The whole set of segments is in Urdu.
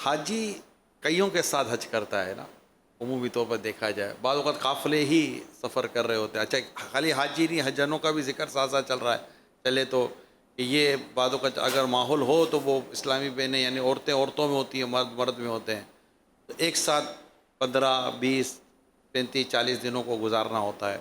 حاجی کئیوں کے ساتھ حج کرتا ہے نا، عمومی طور پر دیکھا جائے، بعض اوقات قافلے ہی سفر کر رہے ہوتے ہیں. اچھا خالی حاجی نہیں، حجانوں کا بھی ذکر ساتھ ساتھ چل رہا ہے. چلے تو کہ یہ بعض اوقات اگر ماحول ہو تو وہ اسلامی بہنیں یعنی عورتیں عورتوں میں ہوتی ہیں، مرد مرد میں ہوتے ہیں، تو ایک ساتھ 15 20 35 40 دنوں کو گزارنا ہوتا ہے.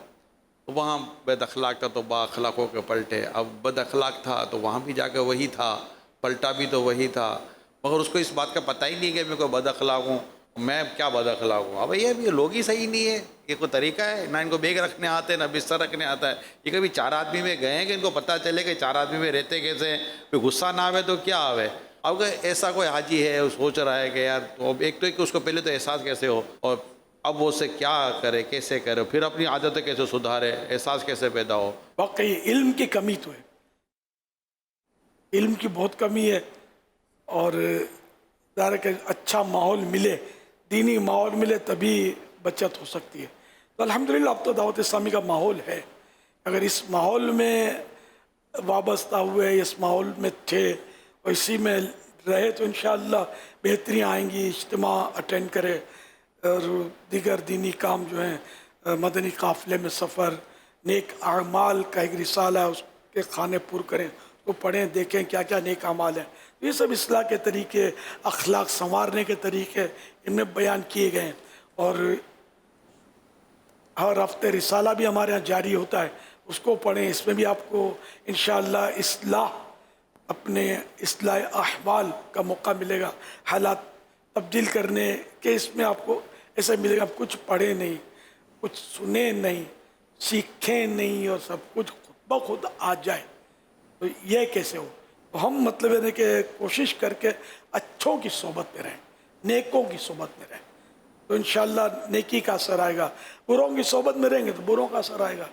تو وہاں بد اخلاق تھا تو با اخلاق ہو کے پلٹے. اب بد اخلاق تھا تو وہاں بھی جا کے وہی تھا، پلٹا بھی تو وہی تھا، مگر اس کو اس بات کا پتہ ہی نہیں کہ میں کوئی بد اخلاق ہوں، میں کیا بد اخلاق ہوں. اب یہ لوگ ہی صحیح نہیں ہے. یہ کوئی طریقہ ہے؟ نہ ان کو بیگ رکھنے آتے ہیں، نہ بستر رکھنے آتا ہے. یہ کبھی 4 آدمی میں گئے ہیں کہ ان کو پتہ چلے کہ 4 آدمی میں رہتے کیسے ہیں؟ کوئی غصہ نہ آوے تو کیا آوے. اب اگر ایسا کوئی حاجی ہے وہ سوچ رہا ہے کہ یار ایک تو اس کو پہلے تو احساس کیسے ہو، اور اب وہ اسے کیا کرے، کیسے کرے، پھر اپنی عادتیں کیسے سدھارے، احساس کیسے پیدا ہو. واقعی علم کی کمی تو ہے، علم کی بہت کمی ہے. اور ظاہر ہے کہ اچھا ماحول ملے، دینی ماحول ملے تبھی بچت ہو سکتی ہے. تو الحمدللہ اب تو دعوت اسلامی کا ماحول ہے. اگر اس ماحول میں وابستہ ہوئے، اس ماحول میں تھے اور اسی میں رہے تو انشاءاللہ بہتریاں آئیں گی. اجتماع اٹینڈ کرے اور دیگر دینی کام جو ہیں، مدنی قافلے میں سفر، نیک اعمال کا ایک رسالہ ہے، اس کے خانے پر کریں، تو پڑھیں، دیکھیں کیا کیا نیک اعمال ہیں. یہ سب اصلاح کے طریقے، اخلاق سنوارنے کے طریقے ان میں بیان کیے گئے ہیں. اور ہر ہفتے رسالہ بھی ہمارے ہاں جاری ہوتا ہے، اس کو پڑھیں. اس میں بھی آپ کو انشاءاللہ اپنے اصلاح احوال کا موقع ملے گا، حالات تبدیل کرنے کے. اس میں آپ کو ایسا ملے گا آپ کچھ پڑھیں نہیں، کچھ سنیں نہیں، سیکھیں نہیں، اور سب کچھ خود بخود آ جائے. تو یہ کیسے ہو؟ تو ہم مطلب ہے کہ کوشش کر کے اچھوں کی صحبت میں رہیں، نیکوں کی صحبت میں رہیں، تو انشاءاللہ نیکی کا اثر آئے گا. بروں کی صحبت میں رہیں گے تو بروں کا اثر آئے گا.